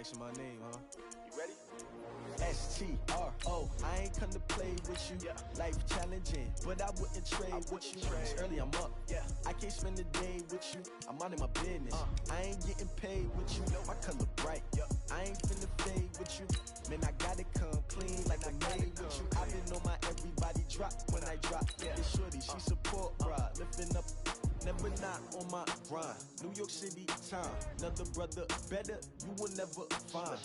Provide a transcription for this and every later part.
asking my name, huh? You ready? STRO, I ain't come to play with you. Life challenging, but I wouldn't trade with you. It's early, I'm up. I can't spend the day with you. I'm out of my business. I ain't getting paid with you. My color bright. I ain't finna fade with you. Man, I gotta come clean like I made with you. I've been on my everybody drop when I drop. It's shorty, she support, bruh. Lifting up. Never not on my grind. New York City time. Another brother better, you will never find.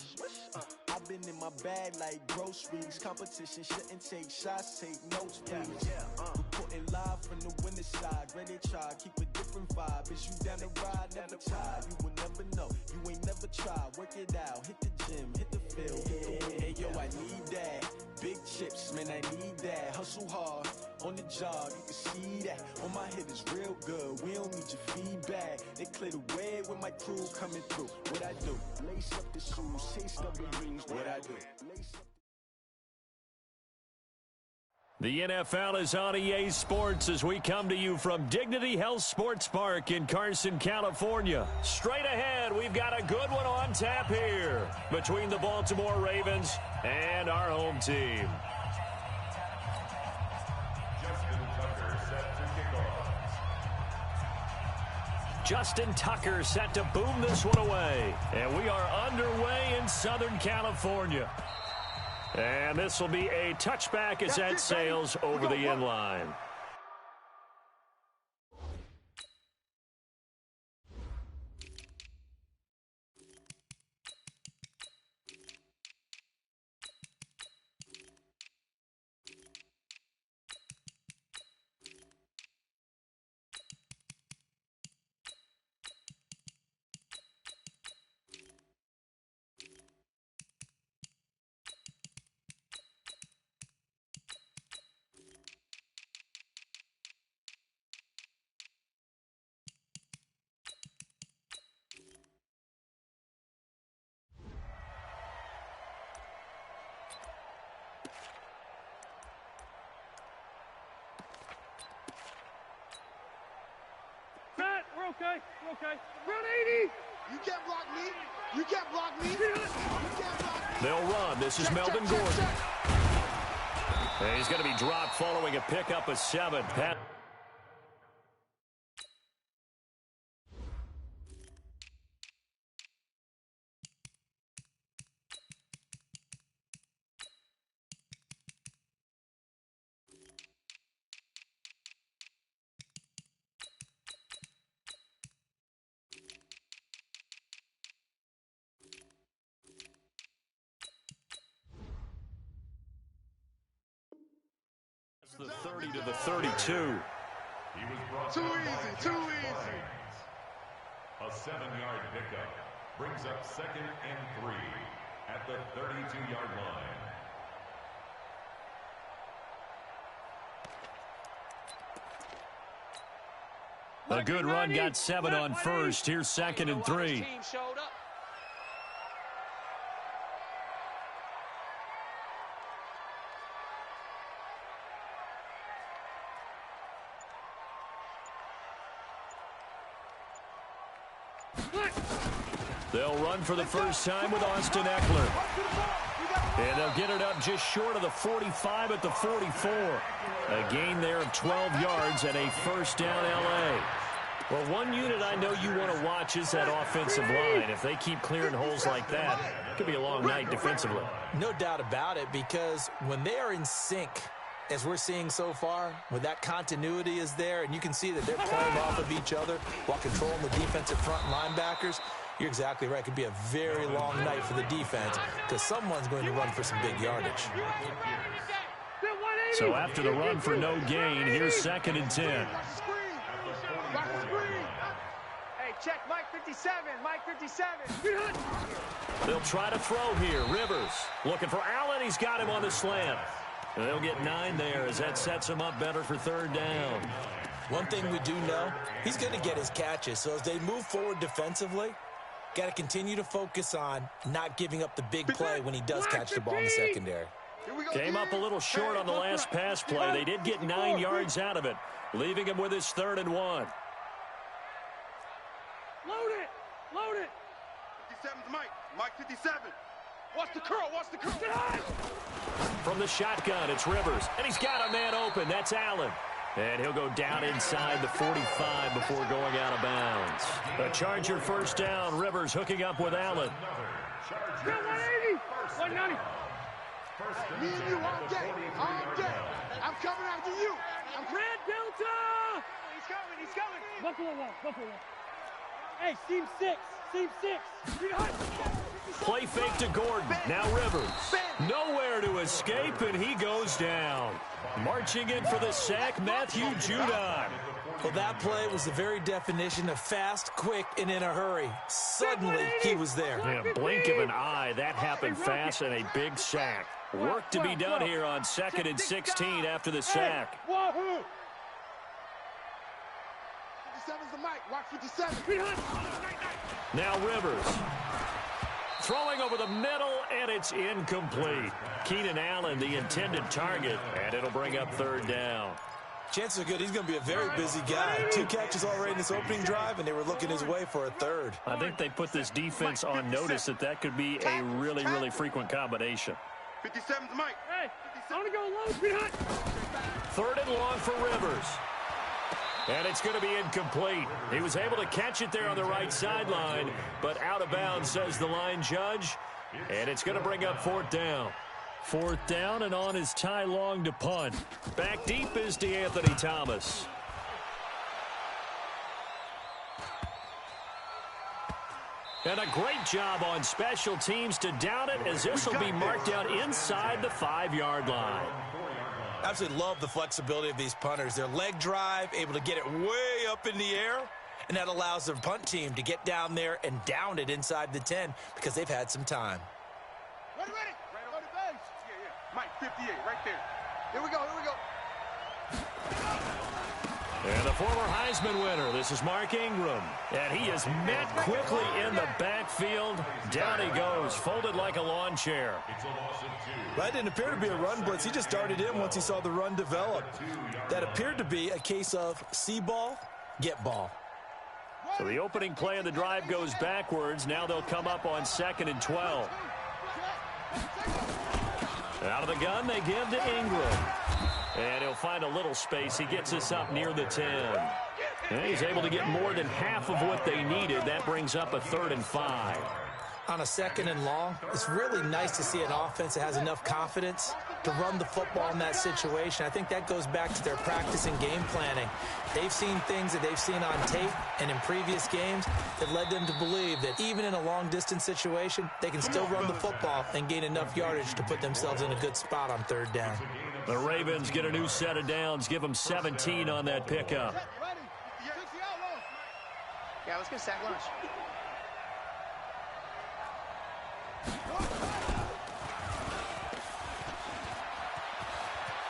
I've been in my bag like groceries. Competition shouldn't take shots, take notes, please. Reporting live from the winter side. Ready to try, keep a different vibe. Is you down the ride? Never try. You will never know. You ain't never tried. Work it out. Hit the gym, hit the field, hit the wind. Hey, yo, I need that. Big chips, man, I need that. Hustle hard on the job, you can see that. On my head is real good. We don't need your feedback. They clear the way with my crew coming through. What I do? Lace up the shoes, taste of the rings. What I do? Lace up. The NFL is on EA Sports as we come to you from Dignity Health Sports Park in Carson, California. Straight ahead, we've got a good one on tap here between the Baltimore Ravens and our home team. Justin Tucker set to boom this one away. And we are underway in Southern California. And this will be a touchback as that sails over the end line. Okay, we're okay. Round 80! You can't block me. You can't block me. You can't block me. They'll run. This is Melvin Gordon. And he's going to be dropped following a pickup of 7. The 30 to the 32. He was brought too easy, too easy. A 7-yard pickup brings up 2nd and 3 at the 32-yard line. A good run got 7 on first. Here's 2nd and 3. They'll run for the first time with Austin Eckler. And they'll get it up just short of the 45 at the 44. A gain there of 12 yards and a first down LA. Well, one unit I know you want to watch is that offensive line. If they keep clearing holes like that, it could be a long night defensively. No doubt about it, because when they are in sync, as we're seeing so far, when that continuity is there, and you can see that they're playing off of each other while controlling the defensive front linebackers, you're exactly right. It could be a very long night for the defense because someone's going to run for some big yardage. So after the run for no gain, here's 2nd and 10. Hey, check Mike 57, Mike 57. They'll try to throw here. Rivers looking for Allen. He's got him on the slant. And they'll get 9 there as that sets him up better for 3rd down. One thing we do know, he's going to get his catches. So as they move forward defensively, got to continue to focus on not giving up the big play when he does catch the ball in the secondary. Came up a little short on the last pass play. They did get 9 yards out of it, leaving him with his 3rd and 1. Load it! Load it! 57's Mike. Mike 57. Watch the curl. Watch the curl. From the shotgun, it's Rivers. And he's got a man open. That's Allen. And he'll go down inside the 45 before going out of bounds. A Charger first down. Rivers hooking up with Allen. 180. 190. Me and you all day. All day. I'm coming after you. I'm Red Delta. He's coming. He's coming. Buffalo 1. Buffalo 1. Hey, seam 6. Seam 6. Play fake to Gordon. Now Rivers. Nowhere to escape, and he goes down. Marching in for the sack, Matthew Judon. Well, that play was the very definition of fast, quick, and in a hurry. Suddenly, he was there. Yeah, blink of an eye, that happened fast, and a big sack. Work to be done here on 2nd and 16 after the sack. 57's the mic. Watch 57. Now Rivers. Throwing over the middle, and it's incomplete. Keenan Allen, the intended target, and it'll bring up 3rd down. Chances are good he's going to be a very busy guy. 2 catches already in this opening drive, and they were looking his way for a 3rd. I think they put this defense on notice that could be a really, really frequent combination. 57's Mike. Hey, I want to go low behind. 3rd and long for Rivers. And it's going to be incomplete. He was able to catch it there on the right sideline, but out of bounds, says the line judge. And it's going to bring up 4th down. 4th down, and on is Ty Long to punt. Back deep is DeAnthony Thomas. And a great job on special teams to down it, as this will be marked out inside the 5-yard line. Absolutely love the flexibility of these punters. Their leg drive, able to get it way up in the air, and that allows their punt team to get down there and down it inside the 10 because they've had some time. Ready. Right on the bench. Yeah. Mike 58, right there. Here we go. And the former Heisman winner, this is Mark Ingram. And he is met quickly in the backfield. Down he goes, folded like a lawn chair. That didn't appear to be a run blitz. He just darted in once he saw the run develop. That appeared to be a case of see ball, get ball. So the opening play of the drive goes backwards. Now they'll come up on 2nd and 12. Out of the gun, they give to Ingram. And he'll find a little space. He gets us up near the 10. And he's able to get more than half of what they needed. That brings up a 3rd and 5. On a 2nd and long, it's really nice to see an offense that has enough confidence to run the football in that situation. I think that goes back to their practice and game planning. They've seen things that they've seen on tape and in previous games that led them to believe that even in a long-distance situation, they can still run the football and gain enough yardage to put themselves in a good spot on 3rd down. The Ravens get a new set of downs, give them 17 on that pickup. Yeah, let's get sack lunch.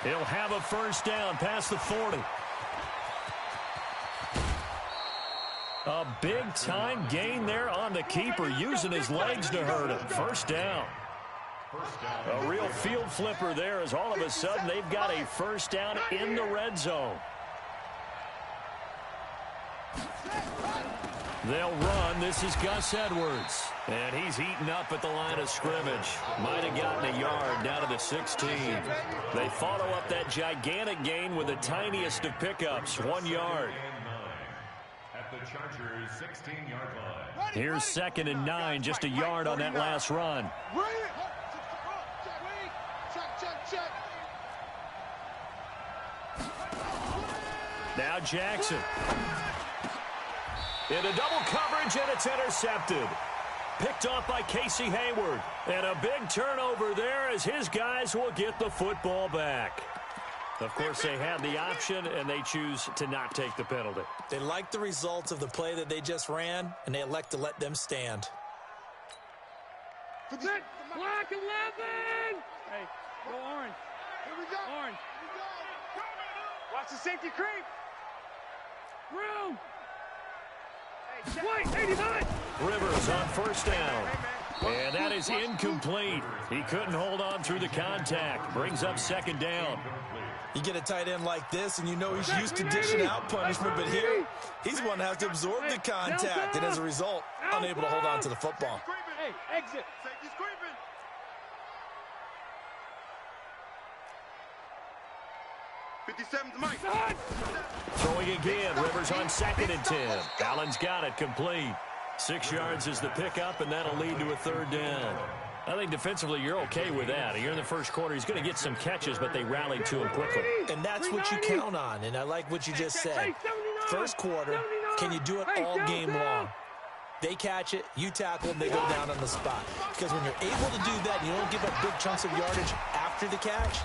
He'll have a 1st down past the 40. A big-time gain there on the keeper, using his legs to hurt him. 1st down. A real field flipper there, as all of a sudden they've got a 1st down in the red zone. They'll run. This is Gus Edwards. And he's eaten up at the line of scrimmage. Might have gotten a yard down to the 16. They follow up that gigantic gain with the tiniest of pickups, 1 yard. At the Chargers' 16-yard line. Here's 2nd and 9, just a yard on that last run. Check. Now Jackson. Into double coverage, and it's intercepted. Picked off by Casey Hayward. And a big turnover there as his guys will get the football back. Of course, they have the option, and they choose to not take the penalty. They like the results of the play that they just ran, and they elect to let them stand. Black 11! Hey, go orange. Here we go. Orange. Watch the safety creep. Room! White, 89! Rivers on 1st down. And that is incomplete. He couldn't hold on through the contact. Brings up 2nd down. You get a tight end like this, and you know he's used to dishing out punishment, but here, he's the one that has to absorb the contact, and as a result, unable to hold on to the football. Hey, exit. Safety's creeping. Mike. Throwing again. Rivers on 2nd and 10. Allen's got it complete. 6 yards is the pickup, and that'll lead to a 3rd down. I think defensively you're okay with that. Here in the first quarter, he's going to get some catches, but they rallied to him quickly. And that's what you count on, and I like what you just said. First quarter, can you do it all game long? They catch it, you tackle them, they go down on the spot. Because when you're able to do that, you don't give up big chunks of yardage after the catch.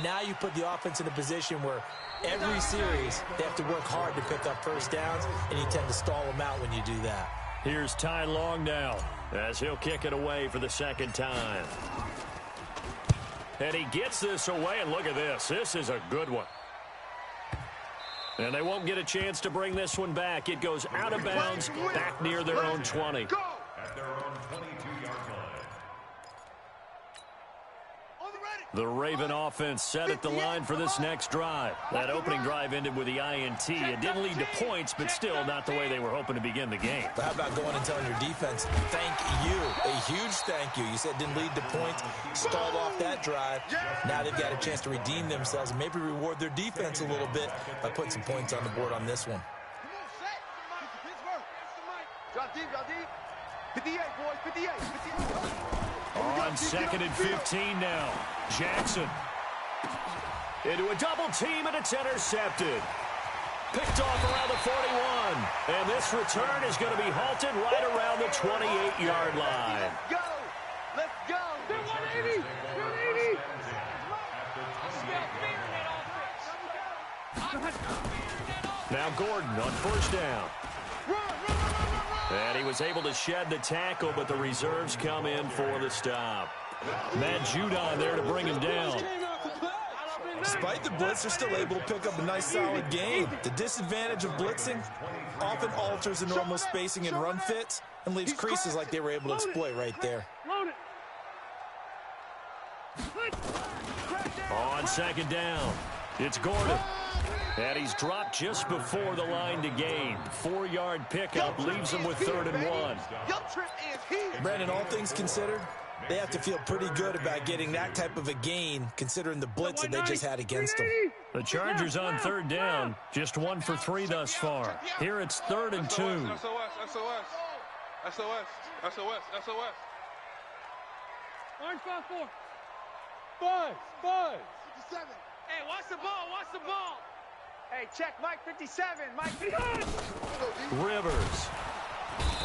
Now you put the offense in a position where every series they have to work hard to pick up first downs, and you tend to stall them out when you do that. Here's Ty Long now as he'll kick it away for the 2nd time. And he gets this away, and look at this. This is a good one. And they won't get a chance to bring this one back. It goes out of bounds, back near their own 20. At their own 22-yard line. The Raven offense set at the line for this next drive. That opening drive ended with the INT. It didn't lead to points, but still not the way they were hoping to begin the game. But how about going and telling your defense, thank you, a huge thank you. You said didn't lead to points, stalled off that drive. Now they've got a chance to redeem themselves and maybe reward their defense a little bit by putting some points on the board on this one. Drop deep, drop deep. 58, boys, 58. On 2nd and 15 now. Jackson. Into a double team, and it's intercepted. Picked off around the 41. And this return is going to be halted right around the 28-yard line. Let's go. Let's go. 180. 180. Now Gordon on 1st down. And he was able to shed the tackle, but the reserves come in for the stop. Matt Judon there to bring him down. Despite the blitz, they're still able to pick up a nice solid gain. The disadvantage of blitzing often alters the normal spacing and run fits and leaves creases like they were able to exploit right there. Load it. On 2nd down, it's Gordon. And he's dropped just before the line to gain. 4-yard pickup leaves him with 3rd and 1. Brandon, all things considered, they have to feel pretty good about getting that type of a gain, considering the blitz that they just had against them. The Chargers on 3rd down, just 1 for 3 thus far. Here it's 3rd and 2. SOS, SOS, SOS, SOS, SOS. Orange 5-4. Buzz. 57. Hey, watch the ball, watch the ball. Hey, check Mike 57, Mike 57. Rivers.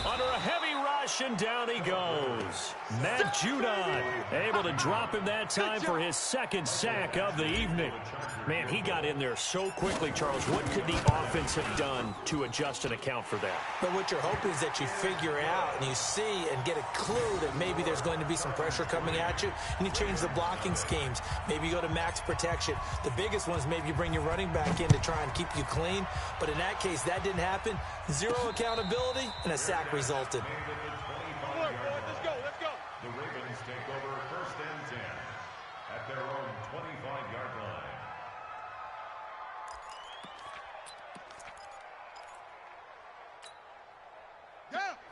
Under a heavy rush, and down he goes. Matt Judon able to drop him that time for his 2nd sack of the evening. Man, he got in there so quickly, Charles. What could the offense have done to adjust and account for that? But what you're hoping is that you figure out and you see and get a clue that maybe there's going to be some pressure coming at you, and you change the blocking schemes. Maybe you go to max protection. The biggest one is maybe you bring your running back in to try and keep you clean. But in that case, that didn't happen. 0 accountability, and a sack resulted. Let's go. The Ravens take over 1st and 10 at their own 25-yard line.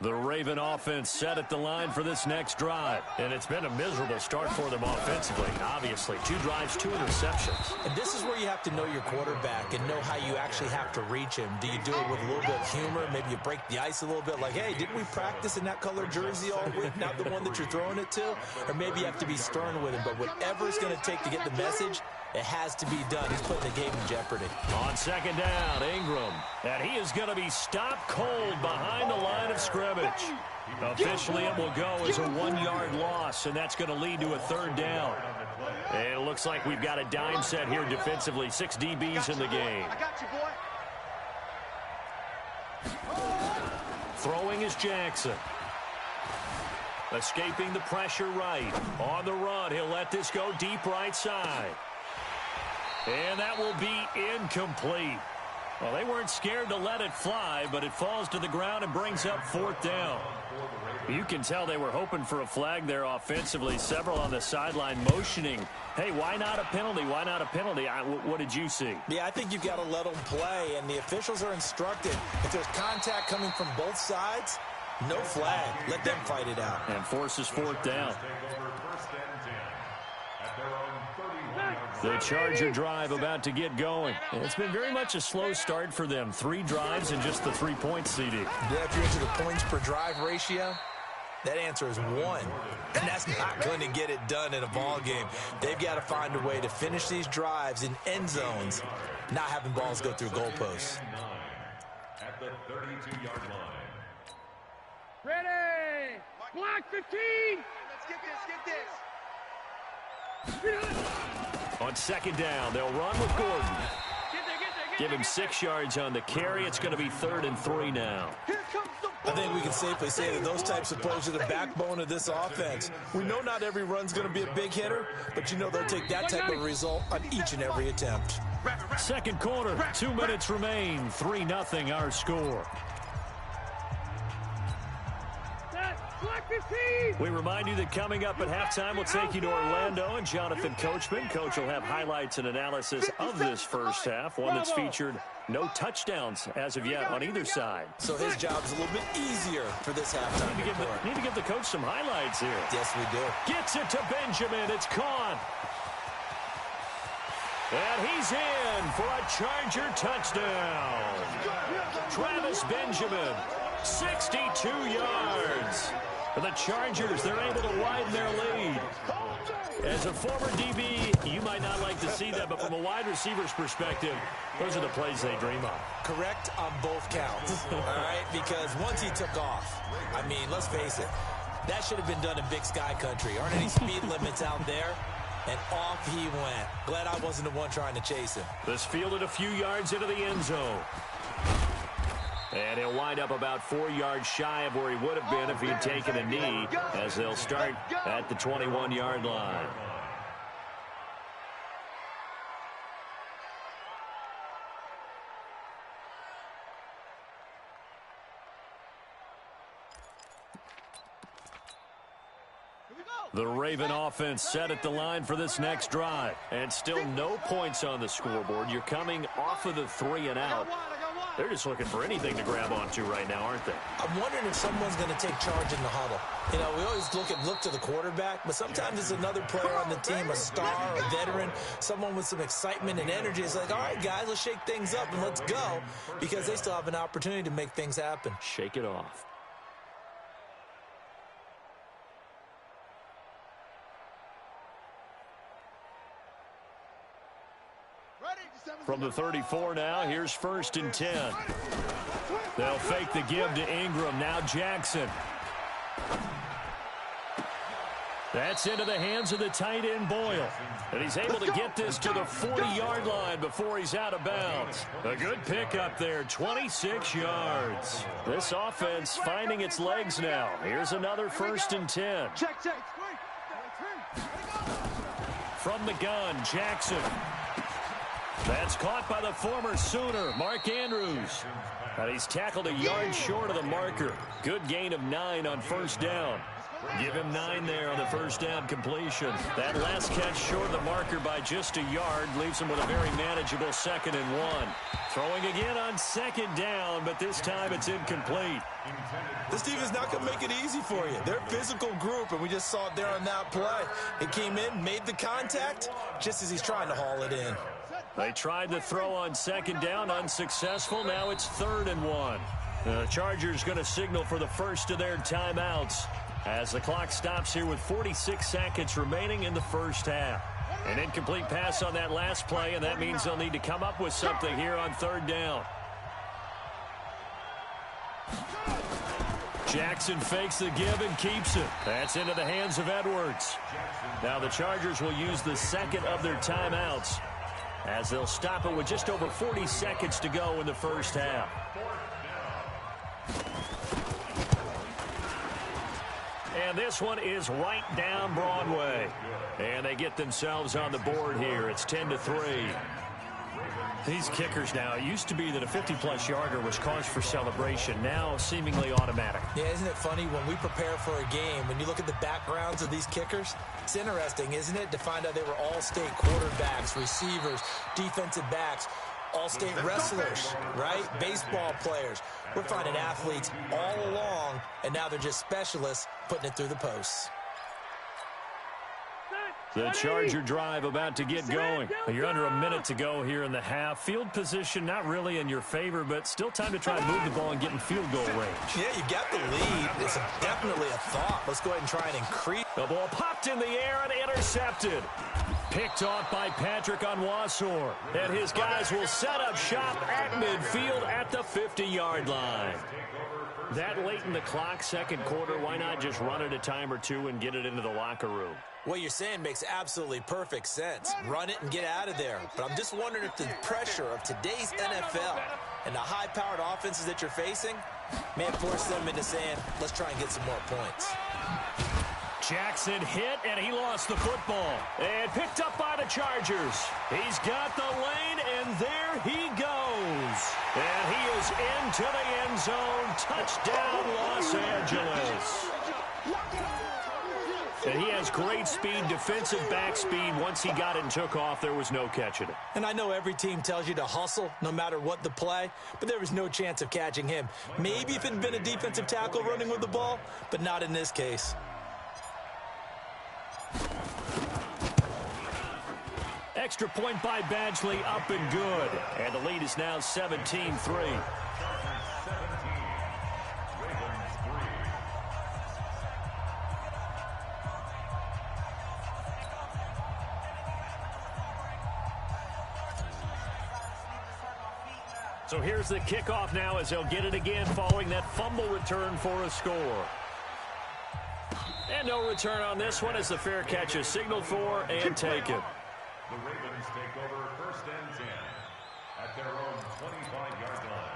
The Raven offense set at the line for this next drive. And it's been a miserable start for them offensively. Obviously, 2 drives, 2 interceptions. And this is where you have to know your quarterback and know how you actually have to reach him. Do you do it with a little bit of humor? Maybe you break the ice a little bit like, hey, didn't we practice in that color jersey all week? Not the one that you're throwing it to? Or maybe you have to be stern with him. But whatever it's going to take to get the message, it has to be done. He's putting the game in jeopardy. On 2nd down, Ingram. And he is going to be stopped cold behind the line of scrimmage. Officially, it will go as a 1-yard loss, and that's going to lead to a 3rd down. And it looks like we've got a dime set here defensively. 6 DBs in the game. I got you, boy. Throwing is Jackson. Escaping the pressure right. On the run, he'll let this go deep right side. And that will be incomplete. Well, they weren't scared to let it fly, but it falls to the ground and brings up 4th down. You can tell they were hoping for a flag there offensively. Several on the sideline motioning, hey, why not a penalty? Why not a penalty? What did you see? Yeah, I think you've got to let them play, and the officials are instructed. If there's contact coming from both sides, No flag. Let them fight it out. And forces fourth down. The Charger drive about to get going. And it's been very much a slow start for them. 3 drives and just the 3 points, CD. Yeah, if you're into the points per drive ratio, that answer is 1. And that's not going to get it done in a ball game. They've got to find a way to finish these drives in end zones, not having balls go through goalposts. At the 32-yard line. Ready! Block 15! Let's get this. On second down, they'll run with Gordon. Give him 6 yards on the carry. It's going to be 3rd and 3 now. I think we can safely say that those types of plays are the backbone of this offense. We know not every run's going to be a big hitter, but you know they'll take that type of result on each and every attempt. Second quarter, 2 minutes remain. 3-0 our score. We remind you that coming up at halftime, we'll take you to Orlando and Jonathan Coachman. Coach will have highlights and analysis of this first half, one that's featured no touchdowns as of yet on either side. So his job's a little bit easier for this halftime. Need to give the coach some highlights here. Yes, we do. Gets it to Benjamin. It's caught. And he's in for a Charger touchdown. Travis Benjamin, 62 yards. For the Chargers, they're able to widen their lead. As a former DB, you might not like to see that, but from a wide receiver's perspective, those are the plays they dream of. Correct on both counts, all right? Because once he took off, I mean, let's face it, that should have been done in Big Sky Country. Aren't any speed limits out there? And off he went. Glad I wasn't the one trying to chase him. This fielded a few yards into the end zone. And he'll wind up about 4 yards shy of where he would have been if he had taken a knee, as they'll start at the 21-yard line. The Raven offense set at the line for this next drive. And still no points on the scoreboard. You're coming off of the 3 and out. They're just looking for anything to grab onto right now, aren't they? I'm wondering if someone's going to take charge in the huddle. You know, we always look to the quarterback, but sometimes it's another player on the team, a star, a veteran, someone with some excitement and energy. It's like, all right, guys, let's shake things up and let's go, because they still have an opportunity to make things happen. Shake it off. From the 34 now, here's 1st and 10. They'll fake the give to Ingram. Now Jackson. That's into the hands of the tight end Boyle. And he's able to get this to the 40-yard line before he's out of bounds. A good pickup there, 26 yards. This offense finding its legs now. Here's another 1st and 10. From the gun, Jackson. That's caught by the former Sooner, Mark Andrews. And he's tackled a yard short of the marker. Good gain of 9 on 1st down. Give him 9 there on the 1st down completion. That last catch short of the marker by just a yard leaves him with a very manageable 2nd and 1. Throwing again on 2nd down, but this time it's incomplete. This team is not going to make it easy for you. They're a physical group, and we just saw it there on that play. It came in, made the contact, just as he's trying to haul it in. They tried to throw on 2nd down, unsuccessful. Now it's 3rd and 1. The Chargers going to signal for the first of their timeouts as the clock stops here with 46 seconds remaining in the first half. An incomplete pass on that last play, and that means they'll need to come up with something here on 3rd down. Jackson fakes the give and keeps it. That's into the hands of Edwards. Now the Chargers will use the 2nd of their timeouts, as they'll stop it with just over 40 seconds to go in the first half. And this one is right down Broadway. And they get themselves on the board here. It's 10-3. These kickers now, it used to be that a 50-plus yarder was cause for celebration. Now seemingly automatic. Yeah, isn't it funny when we prepare for a game, when you look at the backgrounds of these kickers, it's interesting, isn't it, to find out they were all-state quarterbacks, receivers, defensive backs, all-state wrestlers, right? Baseball players. We're finding athletes all along, and now they're just specialists putting it through the posts. The Charger drive about to get going. You're under a minute to go here in the half. Field position not really in your favor, but still time to try and move the ball and get in field goal range. Yeah, you got the lead. It's definitely a thought. Let's go ahead and try and increase. The ball popped in the air and intercepted. Picked off by Patrick Onwuasor. And his guys will set up shop at midfield at the 50-yard line. That late in the clock, second quarter, why not just run it a time or two and get it into the locker room? What you're saying makes absolutely perfect sense. Run it and get out of there. But I'm just wondering if the pressure of today's NFL and the high-powered offenses that you're facing may have forced them into saying, let's try and get some more points. Jackson hit, and he lost the football. And picked up by the Chargers. He's got the lane, and there he goes. And he is into the end zone. Touchdown, Los Angeles. And he has great speed, defensive back speed. Once he got it and took off, there was no catching it. And I know every team tells you to hustle no matter what the play, but there was no chance of catching him. Maybe if it had been a defensive tackle running with the ball, but not in this case. Extra point by Badgley, up and good. And the lead is now 17-3. So here's the kickoff now as they'll get it again following that fumble return for a score. And no return on this one as the fair catch is signaled for and taken. The Ravens take over first and 10 at their own 25-yard line.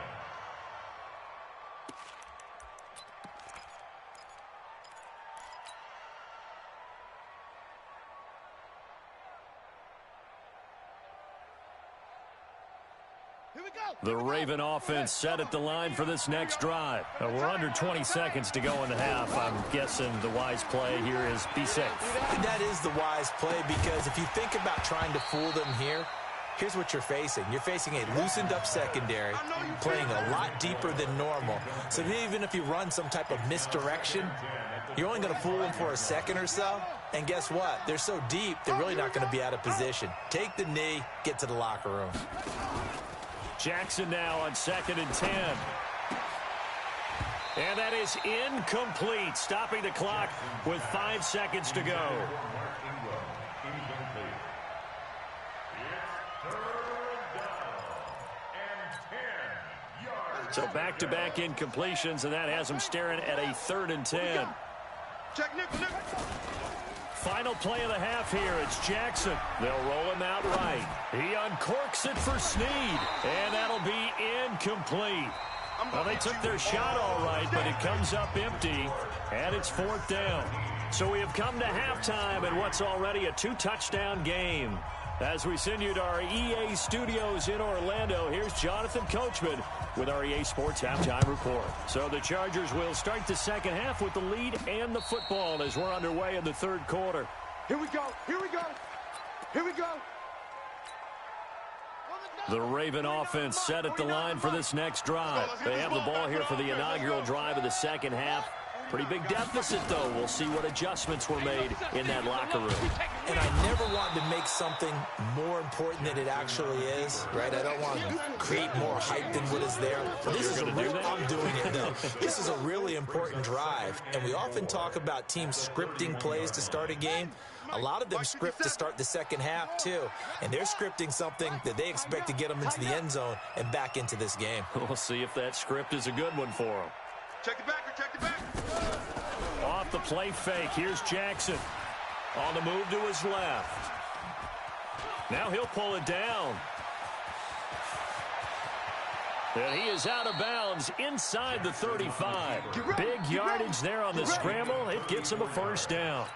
The Raven offense set at the line for this next drive. We're under 20 seconds to go in the half. I'm guessing the wise play here is be safe. That is the wise play because if you think about trying to fool them here, here's what you're facing. You're facing a loosened up secondary, playing a lot deeper than normal. So even if you run some type of misdirection, you're only going to fool them for a second or so. And guess what? They're so deep, they're really not going to be out of position. Take the knee, get to the locker room. Jackson now on 2nd and 10. And that is incomplete, stopping the clock with 5 seconds to go. So back-to-back incompletions, and that has him staring at a 3rd and 10. Check nickel. Final play of the half here. It's Jackson. They'll roll him out right. He uncorks it for Snead, and that'll be incomplete. Well, they took their shot all right, but it comes up empty, and it's 4th down. So we have come to halftime in what's already a 2-touchdown game. As we send you to our EA studios in Orlando, here's Jonathan Coachman with our EA Sports Halftime Report. So the Chargers will start the second half with the lead and the football as we're underway in the 3rd quarter. Here we go. The Raven offense set at the line for this next drive. They have the ball here for the inaugural drive of the second half. Pretty big deficit, though. We'll see what adjustments were made in that locker room. And I never wanted to make something more important than it actually is, right? I don't want to create more hype than what is there. This is a real, I'm doing it, though. This is a really important drive. And we often talk about teams scripting plays to start a game. A lot of them script to start the second half, too. And they're scripting something that they expect to get them into the end zone and back into this game. We'll see if that script is a good one for them. Check the back. Off the play fake, here's Jackson. On the move to his left. Now he'll pull it down. And he is out of bounds inside the 35. Big yardage there on the scramble. It gets him a 1st down.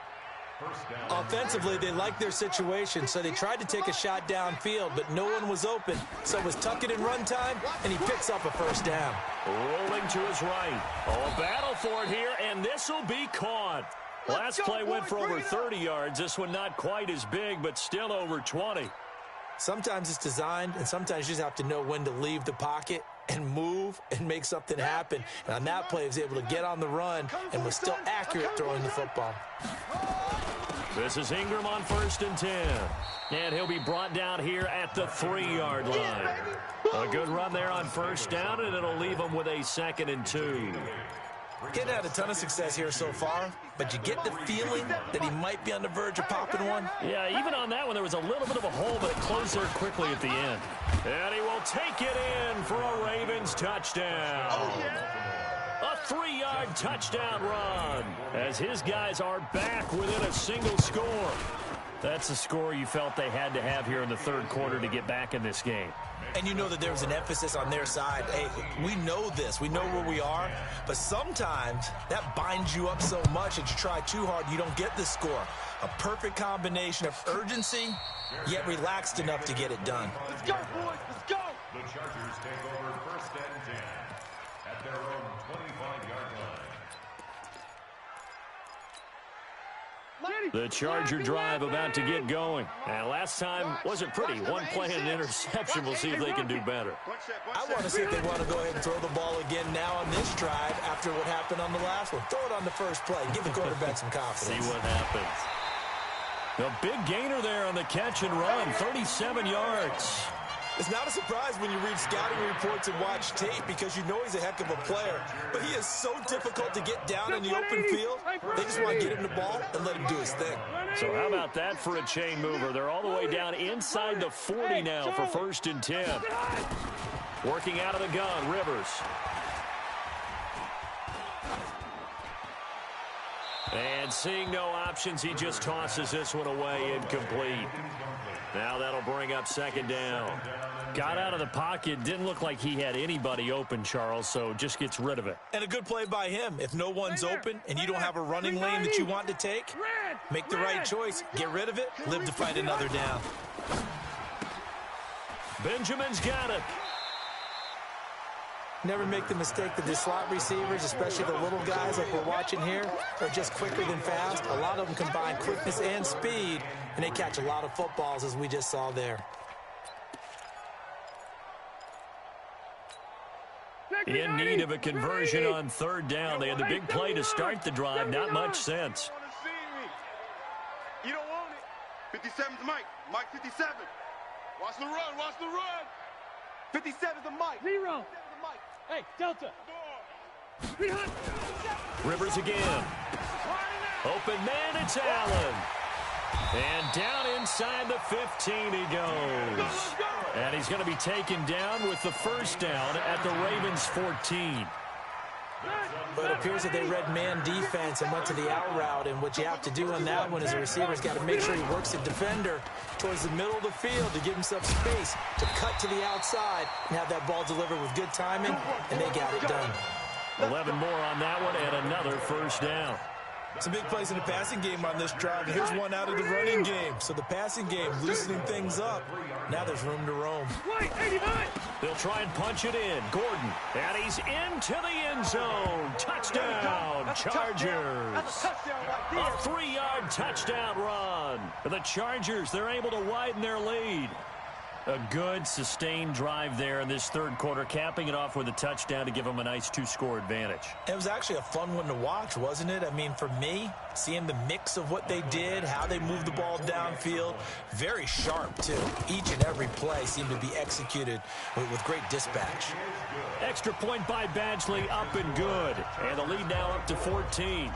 Offensively, they like their situation, so they tried to take a shot downfield, but no one was open. So it was tuck it in run time, and he picks up a 1st down. Rolling to his right. Oh, a battle for it here, and this will be caught. Last play went for over 30 yards. This one not quite as big, but still over 20. Sometimes it's designed, and sometimes you just have to know when to leave the pocket and move and make something happen. And on that play, he was able to get on the run and was still accurate throwing the football. This is Ingram on 1st and 10. And he'll be brought down here at the 3-yard line. A good run there on 1st down, and it'll leave him with a 2nd and 2. Getting had a ton of success here so far, but you get the feeling that he might be on the verge of popping one. Yeah, even on that one, there was a little bit of a hole, but it closed there quickly at the end. And he will take it in for a Ravens touchdown. Oh, yeah. A 3-yard touchdown run as his guys are back within a single score. That's the score you felt they had to have here in the 3rd quarter to get back in this game. And you know that there was an emphasis on their side. Hey, we know this. We know where we are. But sometimes that binds you up so much that you try too hard, you don't get the score. A perfect combination of urgency, yet relaxed enough to get it done. Let's go, boys. Let's go. The Chargers take over 1st and 10 at their own 25-yard line. The Charger drive about to get going. And last time wasn't pretty. One play and an interception. We'll see if they can do better. I want to see if they want to go ahead and throw the ball again now on this drive after what happened on the last one. Throw it on the first play. Give the quarterback some confidence. See what happens. The big gainer there on the catch and run. 37 yards. It's not a surprise when you read scouting reports and watch tape because you know he's a heck of a player. But he is so difficult to get down in the open field. They just want to get him the ball and let him do his thing. So how about that for a chain mover? They're all the way down inside the 40 now for 1st and 10. Working out of the gun, Rivers. And seeing no options, he just tosses this one away incomplete. Now that'll bring up 2nd down. Got out of the pocket. Didn't look like he had anybody open, Charles, so just gets rid of it. And a good play by him. If no one's open and you don't have a running lane that you want to take, make the right choice. Get rid of it. Live to fight another down. Benjamin's got it. Never make the mistake that the slot receivers, especially the little guys like we're watching here, are just quicker than fast. A lot of them combine quickness and speed, and they catch a lot of footballs, as we just saw there. In need of a conversion on 3rd down. They had the big play to start the drive. Not much sense. You don't want it. 57's Mike. Mike 57. Watch the run. Watch the run. 57's the Mike. 0. Hey, Delta. Rivers again. Open man, it's Allen. And down inside the 15 he goes. And he's going to be taken down with the 1st down at the Ravens 14. But it appears that they read man defense and went to the out route. And what you have to do on that one is the receiver's got to make sure he works the defender towards the middle of the field to give himself space to cut to the outside and have that ball delivered with good timing, and they got it done. 11 more on that one and another 1st down. Some big plays in the passing game on this drive. Here's one out of the running game. So the passing game loosening things up. Now there's room to roam. They'll try and punch it in. Gordon. And he's into the end zone. Touchdown, Chargers. A 3-yard touchdown run. The Chargers, they're able to widen their lead. A good, sustained drive there in this 3rd quarter, capping it off with a touchdown to give them a nice 2-score advantage. It was actually a fun one to watch, wasn't it? I mean, for me, seeing the mix of what they did, how they moved the ball downfield, very sharp, too. Each and every play seemed to be executed with great dispatch. Extra point by Badgley, up and good. And the lead now up to 14.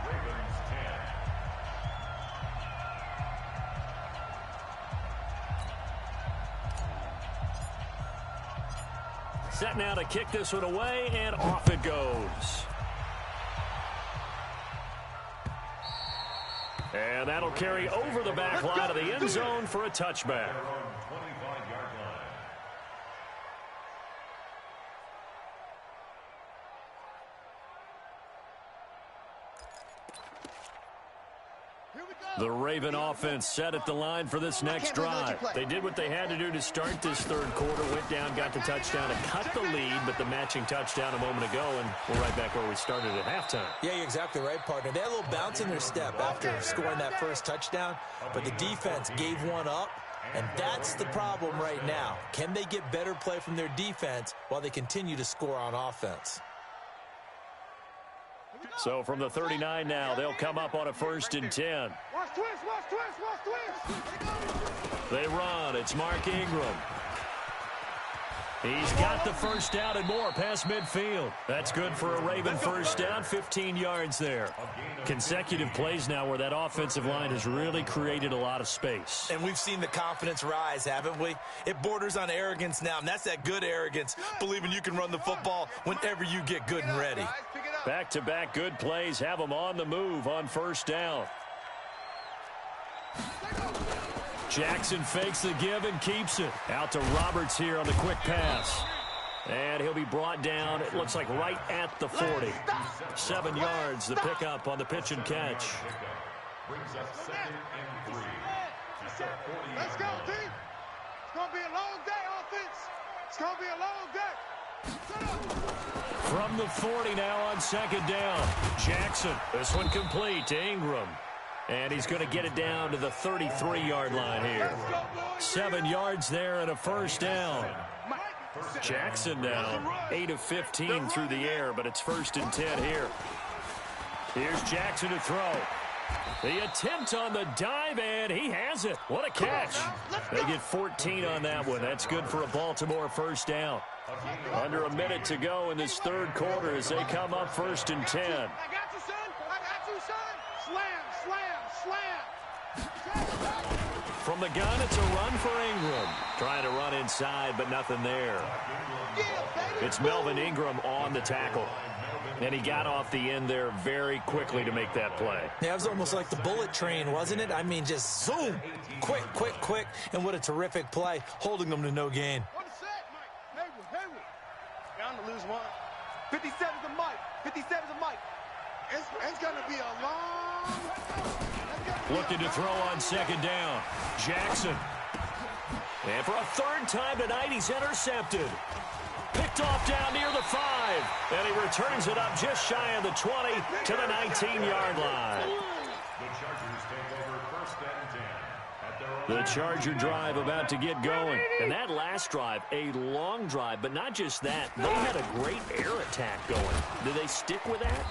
Set now to kick this one away, and off it goes. And that'll carry over the back line of the end zone for a touchback. The Raven offense set at the line for this next drive. They did what they had to do to start this 3rd quarter. Went down, got the touchdown, and cut the lead, but the matching touchdown a moment ago, and we're right back where we started at halftime. Yeah, you're exactly right, partner. They had a little bounce in their step after scoring that first touchdown, but the defense gave one up, And that's the problem right now. Can they get better play from their defense while they continue to score on offense? So from the 39 now, they'll come up on a 1st and 10. Watch twist, watch twist, watch twist. They run. It's Mark Ingram. He's got the first down and more past midfield. That's good for a Raven first down, 15 yards there. Consecutive plays now where that offensive line has really created a lot of space. And we've seen the confidence rise, haven't we? It borders on arrogance now, and that's that good arrogance, believing you can run the football whenever you get good and ready. Back-to-back good plays have them on the move on first down. Jackson fakes the give and keeps it. Out to Roberts here on the quick pass. And he'll be brought down, it looks like right at the 40. 7 yards, the pickup on the pitch and catch. Brings up 2nd and 3. Let's go, team. It's going to be a long day, offense. It's going to be a long day. From the 40 now on 2nd down. Jackson, this one complete to Ingram. And he's going to get it down to the 33-yard line here. 7 yards there and a first down. Jackson now 8 of 15 through the air, but it's 1st and 10 here. Here's Jackson to throw. The attempt on the dive, and he has it. What a catch. They get 14 on that one. That's good for a Baltimore first down. Under a minute to go in this 3rd quarter as they come up 1st and 10. I got you, son. I got you, son. Slam. From the gun, it's a run for Ingram. Trying to run inside, but nothing there. It's Melvin Ingram on the tackle. And he got off the end there very quickly to make that play. Yeah, it was almost like the bullet train, wasn't it? I mean, just zoom. Quick, quick, quick. And what a terrific play, holding them to no gain. Hayward. Down to lose one. 57's a Mike. 57's a Mike. It's going to be a long... Looking to throw on 2nd down. Jackson. And for a 3rd time tonight, he's intercepted. Picked off down near the 5. And he returns it up just shy of the 20 to the 19-yard line. The Chargers take over 1st and 10. At their The own Charger drive about to get going. And that last drive, a long drive, but not just that. They had a great air attack going. Do they stick with that?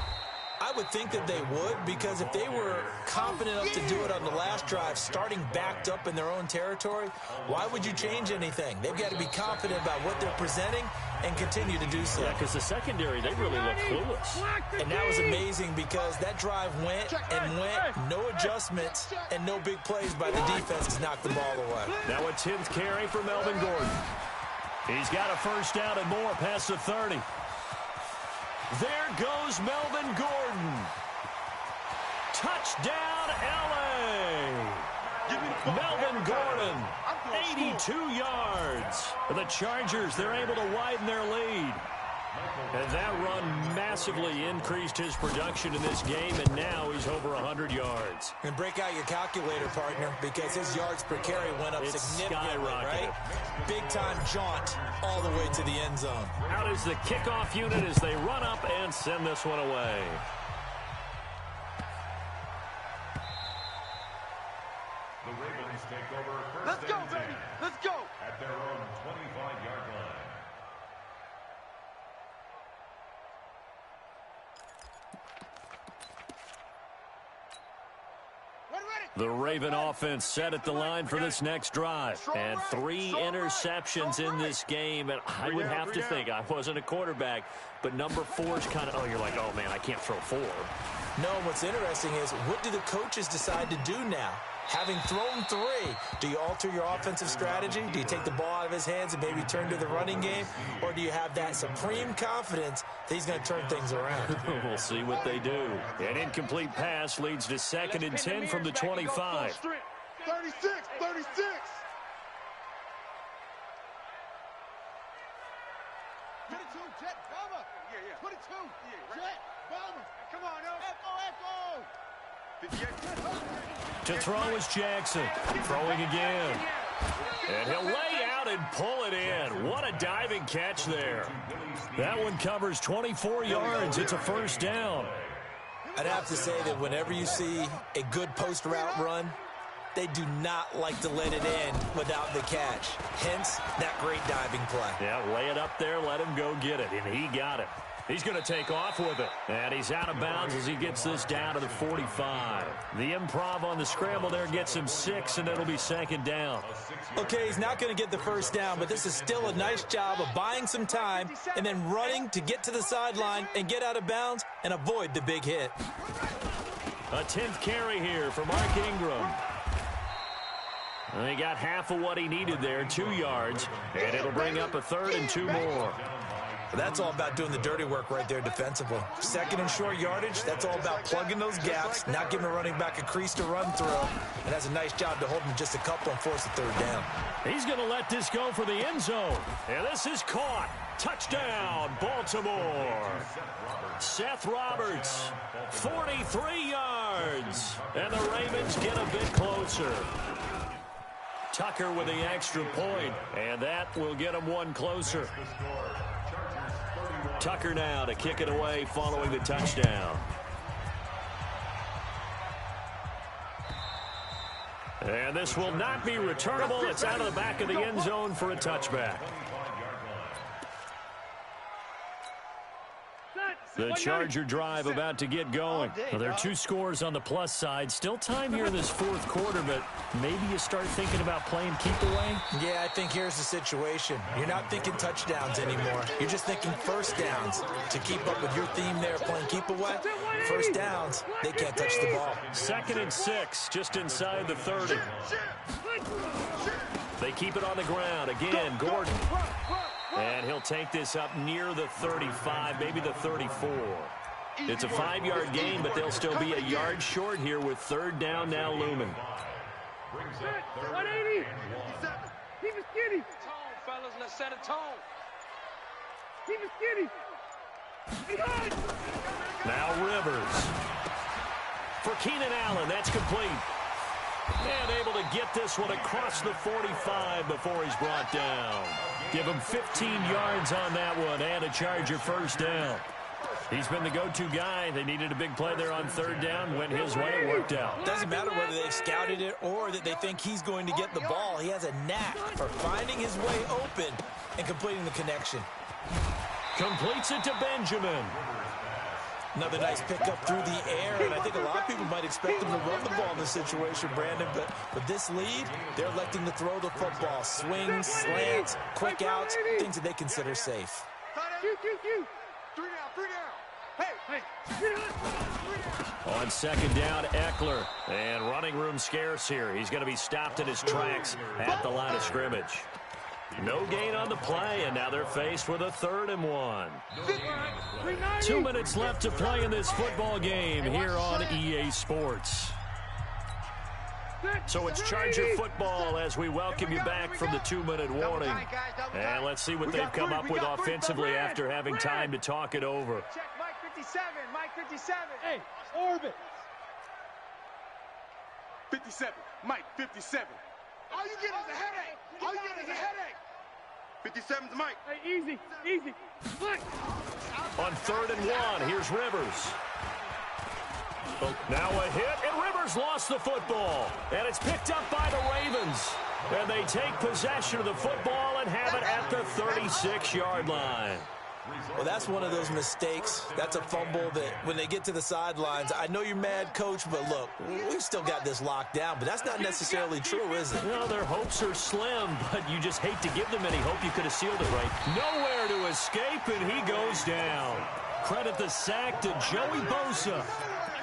I would think that they would, because if they were confident enough to do it on the last drive, starting backed up in their own territory, why would you change anything? They've got to be confident about what they're presenting and continue to do so. Yeah, because the secondary, they really look clueless. And that was amazing because that drive went and went, no adjustments and no big plays by the defense to knock the ball away. Now a 10th carry for Melvin Gordon. He's got a first down and more past the 30. There goes Melvin Gordon. Touchdown, L.A. Melvin Gordon, 82 yards. The Chargers, they're able to widen their lead. And that run massively increased his production in this game, and now he's over 100 yards. And break out your calculator, partner, because his yards per carry went up significantly, right? Big-time jaunt all the way to the end zone. Out is the kickoff unit as they run up and send this one away. The Ravens take over 1st Let's go, and 10. baby. Let's go. At their own 25-yard line. The Raven offense set at the line for this next drive. And 3 interceptions in this game. And I would have to think, I wasn't a quarterback, but number 4 is kind of, oh, you're like, oh, man, I can't throw 4. No, what's interesting is, what do the coaches decide to do now? Having thrown 3, do you alter your offensive strategy? Do you take the ball out of his hands and maybe turn to the running game? Or do you have that supreme confidence that he's going to turn things around? We'll see what they do. An incomplete pass leads to 2nd and 10 from the 25. 36. 36. Jet, Bomber. Yeah. 22. Jet, Bomber. Come on, yo. Echo. To throw is Jackson. Throwing again. And he'll lay out and pull it in. What a diving catch there. That one covers 24 yards. It's a first down. I'd have to say that whenever you see a good post route run, they do not like to let it end without the catch. Hence, that great diving play. Yeah, lay it up there, let him go get it, and he got it. He's going to take off with it. And he's out of bounds as he gets this down to the 45. The improv on the scramble there gets him 6, and it'll be second down. Okay, he's not going to get the first down, but this is still a nice job of buying some time and then running to get to the sideline and get out of bounds and avoid the big hit. A 10th carry here for Mark Ingram. And he got half of what he needed there, 2 yards, and it'll bring up a 3rd and 2 more. That's all about doing the dirty work right there defensively. Second and short yardage, that's all about plugging those gaps, not giving a running back a crease to run through. And that's a nice job to hold him just a couple and force a 3rd down. He's going to let this go for the end zone. And this is caught. Touchdown, Baltimore. Seth Roberts, 43 yards. And the Ravens get a bit closer. Tucker with the extra point, and that will get him 1 closer. Tucker now to kick it away following the touchdown. And this will not be returnable. It's out of the back of the end zone for a touchback. The Charger drive about to get going. Well, there are 2 scores on the plus side. Still time here in this 4th quarter, but maybe you start thinking about playing keep away? Yeah, I think here's the situation. You're not thinking touchdowns anymore. You're just thinking first downs. To keep up with your theme there, playing keep away, first downs, they can't touch the ball. 2nd and 6, just inside the 30. They keep it on the ground. Again, Gordon. And he'll take this up near the 35, maybe the 34. It's a 5-yard gain, but they'll still be a yard short here with 3rd down now looming. 180. Keep it skinny. Tone, fellas. Let's set a tone. Keep it skinny. Now Rivers. For Keenan Allen, that's complete. And able to get this one across the 45 before he's brought down. Give him 15 yards on that one and a Charger first down. He's been the go-to guy. They needed a big play there on 3rd down. Went his way, it worked out. Doesn't matter whether they've scouted it or that they think he's going to get the ball. He has a knack for finding his way open and completing the connection. Completes it to Benjamin. Another nice pickup through the air, and I think a lot of people might expect them to run the ball in this situation, Brandon, but with this lead, they're electing to throw the football. Swings, slants, quick outs, things that they consider safe. Q. 3 down. Hey. On 2nd down, Eckler. And running room scarce here. He's going to be stopped in his tracks at the line of scrimmage. No gain on the play, and now they're faced with a 3rd and 1. 2 minutes left to play in this football game here on EA Sports. So it's Charger football as we welcome you back from the 2-minute warning. And let's see what they've come up with offensively after having time to talk it over. Check Mike 57. Mike 57. Hey, orbit. 57. Mike 57. All you get is a headache. All you get is a headache. 57's Mike. Hey, easy. Look. On 3rd and 1, here's Rivers. Now a hit, and Rivers lost the football. And it's picked up by the Ravens. And they take possession of the football and have it at the 36-yard line. Well, that's one of those mistakes. That's a fumble that when they get to the sidelines, I know you're mad, Coach, but look, we've still got this locked down. But that's not necessarily true, is it? Well, their hopes are slim, but you just hate to give them any hope. You could have sealed it right. Nowhere to escape, and he goes down. Credit the sack to Joey Bosa.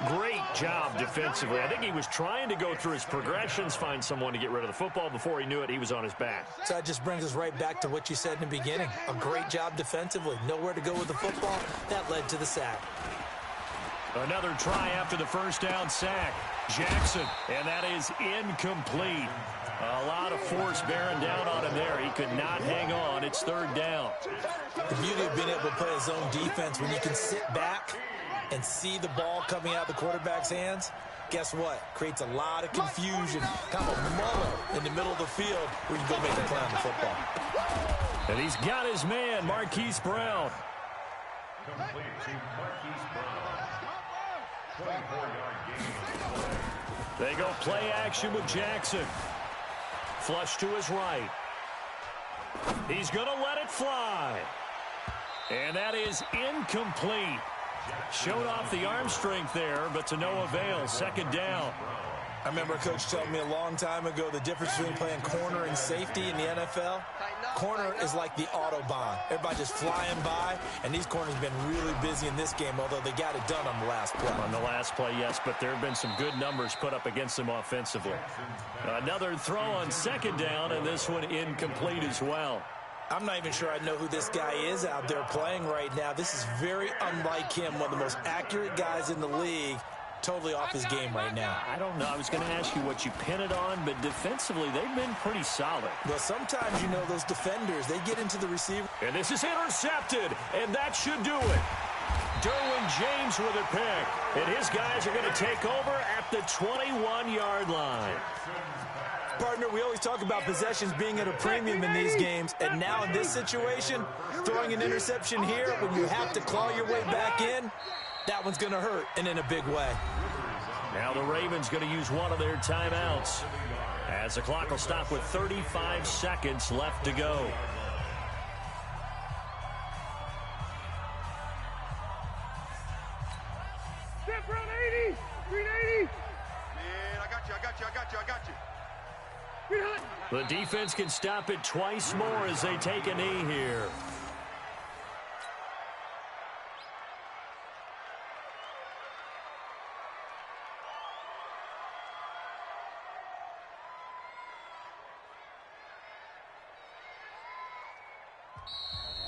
Great job defensively. I think he was trying to go through his progressions, find someone to get rid of the football. Before he knew it, he was on his back. So that just brings us right back to what you said in the beginning. A great job defensively. Nowhere to go with the football. That led to the sack. Another try after the first down sack. Jackson, and that is incomplete. A lot of force bearing down on him there. He could not hang on. It's 3rd down. The beauty of being able to play a zone defense when you can sit back and see the ball coming out of the quarterback's hands, guess what? Creates a lot of confusion, kind of a muddle in the middle of the field where you go make a play on the football. And he's got his man, Marquise Brown. Complete to Marquise Brown. They go play action with Jackson. Flush to his right. He's going to let it fly. And that is incomplete. Showed off the arm strength there, but to no avail. Second down. I remember a coach telling me a long time ago the difference between playing corner and safety in the NFL. Corner is like the Autobahn. Everybody just flying by, and these corners have been really busy in this game, although they got it done on the last play. On the last play, yes, but there have been some good numbers put up against them offensively. Another throw on second down, and this one incomplete as well. I'm not even sure I know who this guy is out there playing right now. This is very unlike him, one of the most accurate guys in the league. Totally off his game right now. I don't know. I was going to ask you what you pin it on, but defensively, they've been pretty solid. Well, sometimes, you know, those defenders, they get into the receiver. And this is intercepted, and that should do it. Derwin James with a pick, and his guys are going to take over at the 21-yard line. Partner, we always talk about possessions being at a premium in these games, and now in this situation, throwing an interception here when you have to claw your way back in, that one's going to hurt, and in a big way. Now the Ravens going to use one of their timeouts as the clock will stop with 35 seconds left to go. Step around 80. Green 80. Man, I got you. Green hot. The defense can stop it twice more as they take a knee here.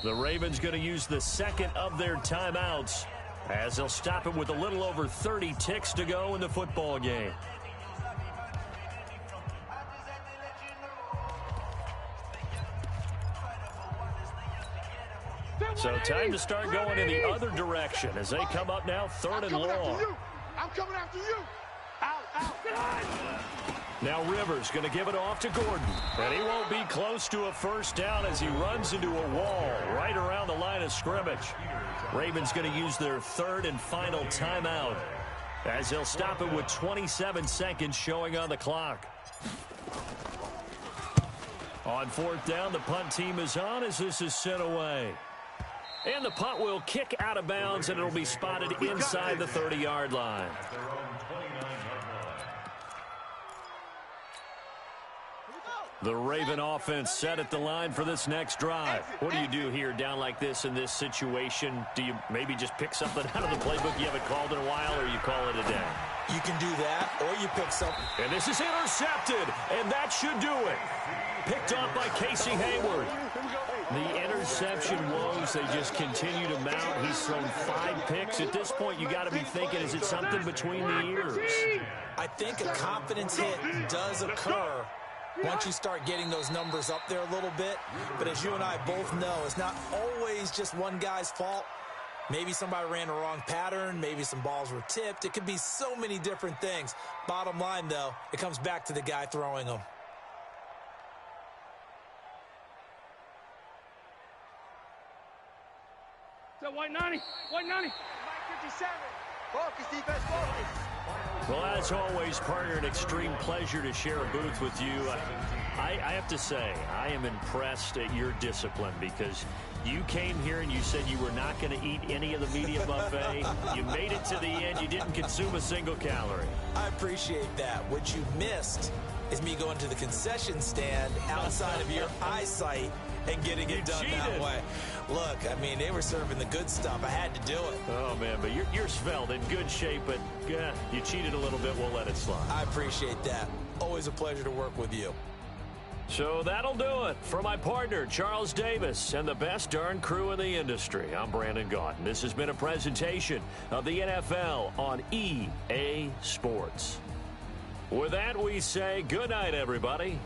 The Ravens going to use the second of their timeouts as they'll stop it with a little over 30 ticks to go in the football game. So time to start going in the other direction as they come up now third and long. I'm coming after you. Out. Now Rivers going to give it off to Gordon. And he won't be close to a first down as he runs into a wall right around the line of scrimmage. Ravens going to use their third and final timeout as they'll stop it with 27 seconds showing on the clock. On fourth down, the punt team is on as this is sent away. And the punt will kick out of bounds, and it'll be spotted inside the 30-yard line. The Raven offense set at the line for this next drive. What do you do here down like this in this situation? Do you maybe just pick something out of the playbook you haven't called in a while, or you call it a day? You can do that, or you pick something. And this is intercepted, and that should do it. Picked off by Casey Hayward. The interception woes, they just continue to mount. He's thrown 5 picks. At this point, you got to be thinking, is it something between the ears? I think a confidence hit does occur once you start getting those numbers up there a little bit. But as you and I both know, it's not always just one guy's fault. Maybe somebody ran the wrong pattern. Maybe some balls were tipped. It could be so many different things. Bottom line, though, it comes back to the guy throwing them. So white 90. White 90. 57. Focus, defense, focus. Well, as always, partner, an extreme pleasure to share a booth with you. I have to say, I am impressed at your discipline because you came here and you said you were not going to eat any of the media buffet. You made it to the end. You didn't consume a single calorie. I appreciate that. What you missed is me going to the concession stand outside of your eyesight and getting it done that way. Look, I mean, they were serving the good stuff. I had to do it. Oh, man, but you're svelte, in good shape, but you cheated a little bit. We'll let it slide. I appreciate that. Always a pleasure to work with you. So that'll do it for my partner, Charles Davis, and the best darn crew in the industry. I'm Brandon Gaudin. This has been a presentation of the NFL on EA Sports. With that, we say good night, everybody.